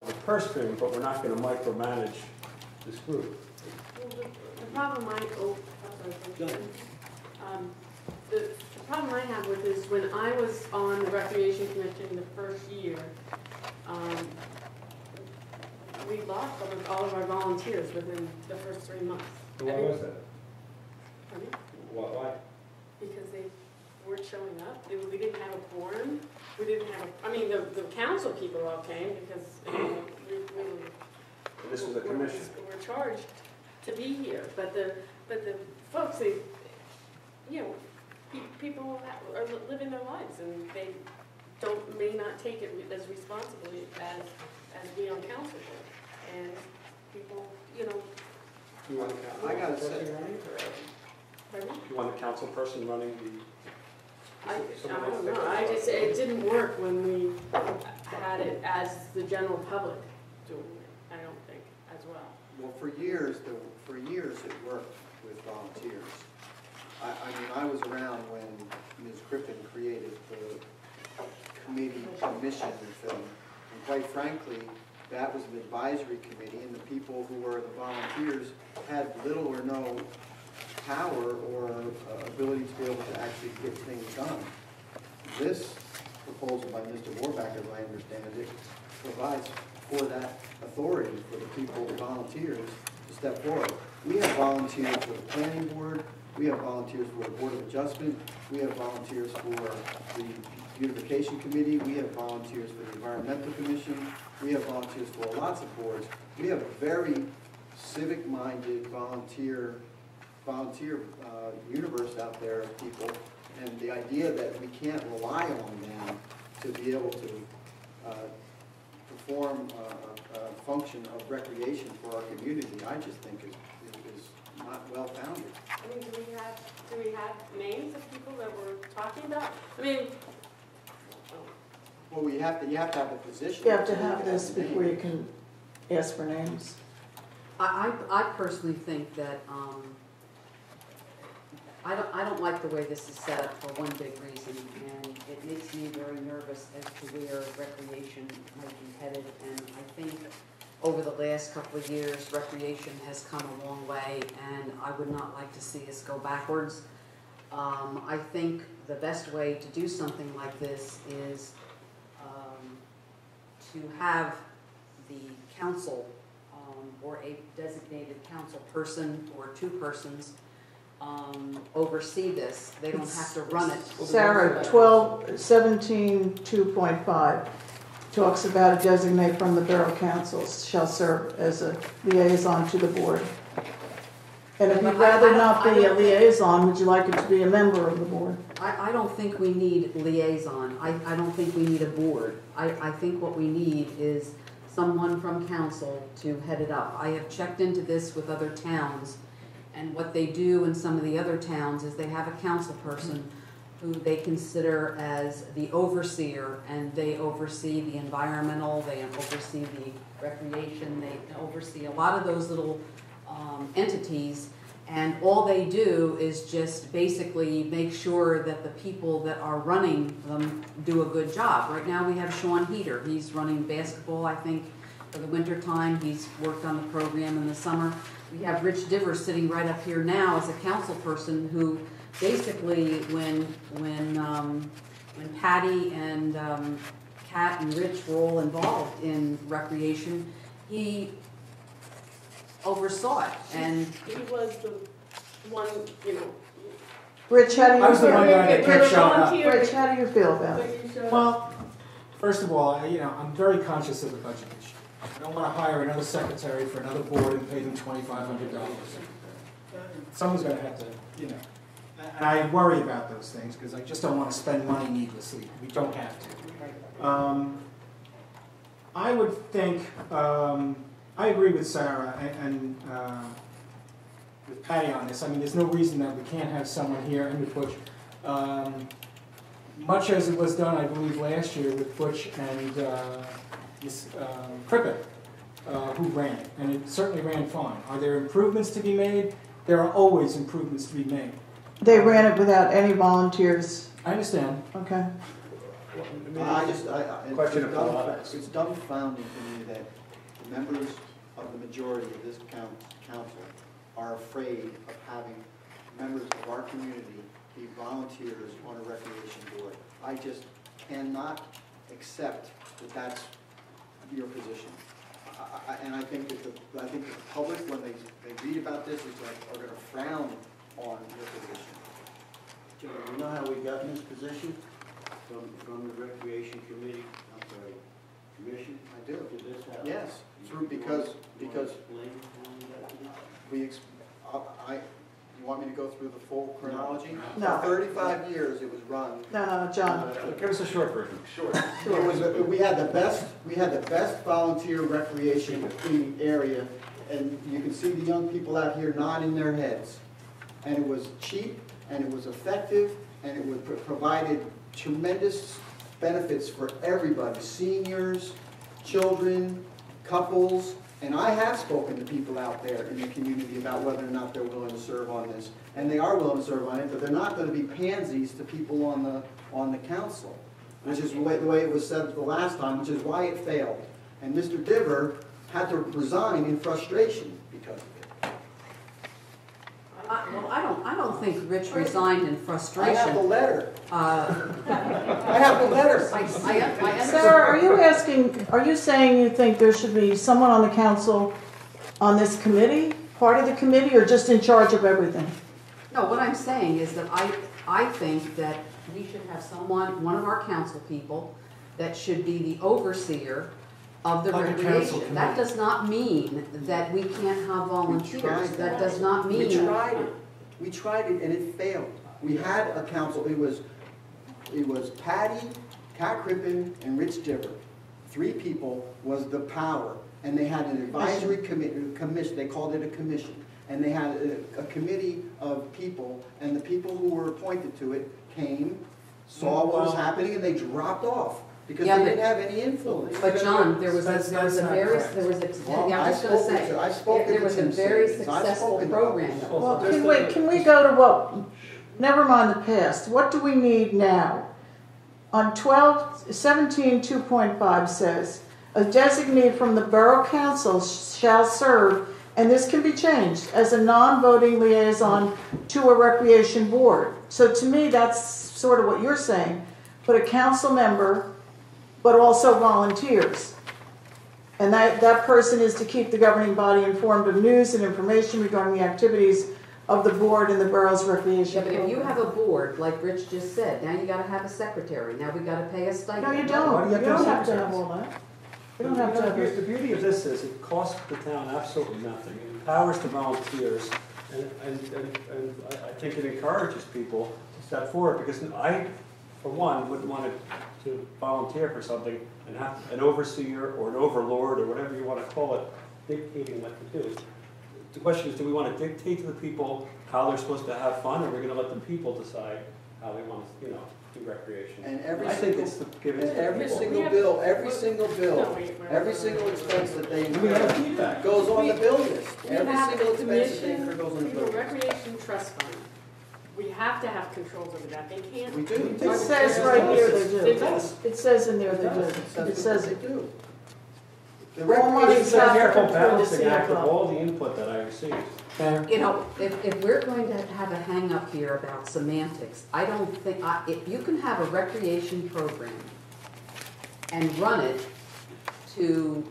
the purse string, but we're not going to micromanage this group. Well, the problem the problem I have with this, when I was on the Recreation Commission the first year, we lost all of our volunteers within the first 3 months. So why was that? Pardon? Why? Because they weren't showing up. We didn't have a quorum. We didn't have I mean, the council people all came because This was a commission. We're charged to be here. But the folks, they, people are living their lives and they may not take it as responsibly as we on council do. And people, You want the council I gotta person say- running? pardon? You want the council person running the? I don't know. It didn't work when we had it as the general public doing it. I don't think as well. Well, for years it worked with volunteers. I mean, I was around when Ms. Griffin created the commission thing. And quite frankly, that was an advisory committee, and the people who were the volunteers had little or no power or ability to be able to actually get things done. This proposal by Mr. Warback, as I understand it, provides for that authority for the people, the volunteers, to step forward. We have volunteers for the planning board, we have volunteers for the Board of Adjustment, we have volunteers for the beautification committee, we have volunteers for the environmental commission, we have volunteers for lots of boards. We have a very civic-minded volunteer universe out there of people, and the idea that we can't rely on them to be able to perform a function of recreation for our community, I just think is not well founded. I mean, do we have names of people that we're talking about? I mean, well, you have to have a position. You have to have this before you can ask for names. I personally think that I don't like the way this is set up for one big reason, and it makes me very nervous as to where recreation might be headed. And I think over the last couple of years, recreation has come a long way, and I would not like to see us go backwards. I think the best way to do something like this is to have the council or a designated council person or two persons oversee this. They don't have to run it. Sarah, 1217.2.5 talks about a designate from the Borough Council shall serve as a liaison to the board. And if you'd rather not be a liaison, would you like it to be a member of the board? I don't think we need liaison. I don't think we need a board. I think what we need is someone from council to head it up. I have checked into this with other towns, and what they do in some of the other towns is they have a council person who they consider as the overseer, and they oversee the environmental, they oversee the recreation, they oversee a lot of those little entities, and all they do is just basically make sure that the people that are running them do a good job. Right now we have Sean Heater. He's running basketball, I think, for the winter time. He's worked on the program in the summer. We have Rich Diver sitting right up here now as a council person who basically when Patty and Kat and Rich were all involved in recreation, he oversaw it, and he was the one, Rich, how do you I was the one feel? guy that kept showing up. Rich, how do you feel about it? Well, first of all, I'm very conscious of the budget issue. I don't want to hire another secretary for another board and pay them $2,500. Someone's going to have to, and I worry about those things because I just don't want to spend money needlessly. We don't have to. I would think, I agree with Sarah and with Patty on this. I mean, there's no reason that we can't have someone here and with Butch. Much as it was done, I believe, last year with Butch and Ms. Crippen, who ran it, and it certainly ran fine. Are there improvements to be made? There are always improvements to be made. They ran it without any volunteers. I understand. Okay. Question of it's politics. It's dumbfounding to me that the members of the majority of this council are afraid of having members of our community be volunteers on a recreation board. I just cannot accept that that's your position. And I think that the public, when they read about this, are going to frown on your position. John, you know how we got in this position? From the Recreation Committee, Commission? I do. To this house? Yes, through, You because wanna explain how we got to this? you want me to go through the full chronology? No. For 35 years, it was run. No, John. Give us a short version. Sure. We had the best volunteer recreation in the area, and you can see the young people out here nodding their heads. And it was cheap, and it was effective, and it would provided tremendous benefits for everybody, seniors, children, couples. And I have spoken to people out there in the community about whether or not they're willing to serve on this. And they are willing to serve on it, but they're not going to be pansies to people on the council, which is the way it was said the last time, which is why it failed. And Mr. Diver had to resign in frustration because of it. Well, I don't think Rich resigned in frustration. I have the letter. Uh, I have the letter. I understand. Sarah, are you saying you think there should be someone on the council on this committee, part of the committee, or just in charge of everything? No, what I'm saying is that I think that we should have someone, one of our council people, that should be the overseer of the Like a council recreation. committee. That does not mean that we can't have volunteers. That does not mean. We tried it. We tried it and it failed. We had a council, it was Patty, Cat Crippen, and Rich Diver. 3 people was the power. And they had an advisory commission, they called it a commission. And they had a committee of people, and the people who were appointed to it came, saw what was happening, and they dropped off. Because Yeah, they but- didn't have any influence. But John, there was a That's very, not correct. yeah, Well, I'm just gonna I say, spoke there to was a Tim very Simmons. I've successful spoken about program. this. Well, can we go to what, never mind the past, what do we need now? On 17:2.5 says, a designee from the Borough Council shall serve, and this can be changed, as a non-voting liaison to a recreation board. So to me, that's sort of what you're saying, but a council member, but also volunteers. And that person is to keep the governing body informed of news and information regarding the activities of the board and the borough's recreation Yeah, but if you program. have a board, like Rich just said, now you gotta have a secretary, now we gotta pay a stipend. No, you Why don't. do You you have don't to have have to have secretaries? all that. You don't have to have The beauty of this is it costs the town absolutely nothing. It empowers the volunteers, and I think it encourages people to step forward, because I, for one, wouldn't want to volunteer for something and have an overseer or an overlord or whatever you want to call it dictating what to do. The question is, do we want to dictate to the people how they're supposed to have fun, or are we going to let the people decide how they want to, do recreation? And I think it's to give it to the every people. single bill, every single expense that they We have incur feedback. goes on the bill list. We Every have single a expense that they commission, incur goes on the we have bill a list. recreation trust fund. We have to have controls over that. They can't. We do. It says right here they They do. do. It says in there they do. That's It says what it. they do. The All recreation money It's a careful through the balancing act of CFO. all the input that I received. You know, if we're going to have a hang-up here about semantics, I don't think, if you can have a recreation program and run it to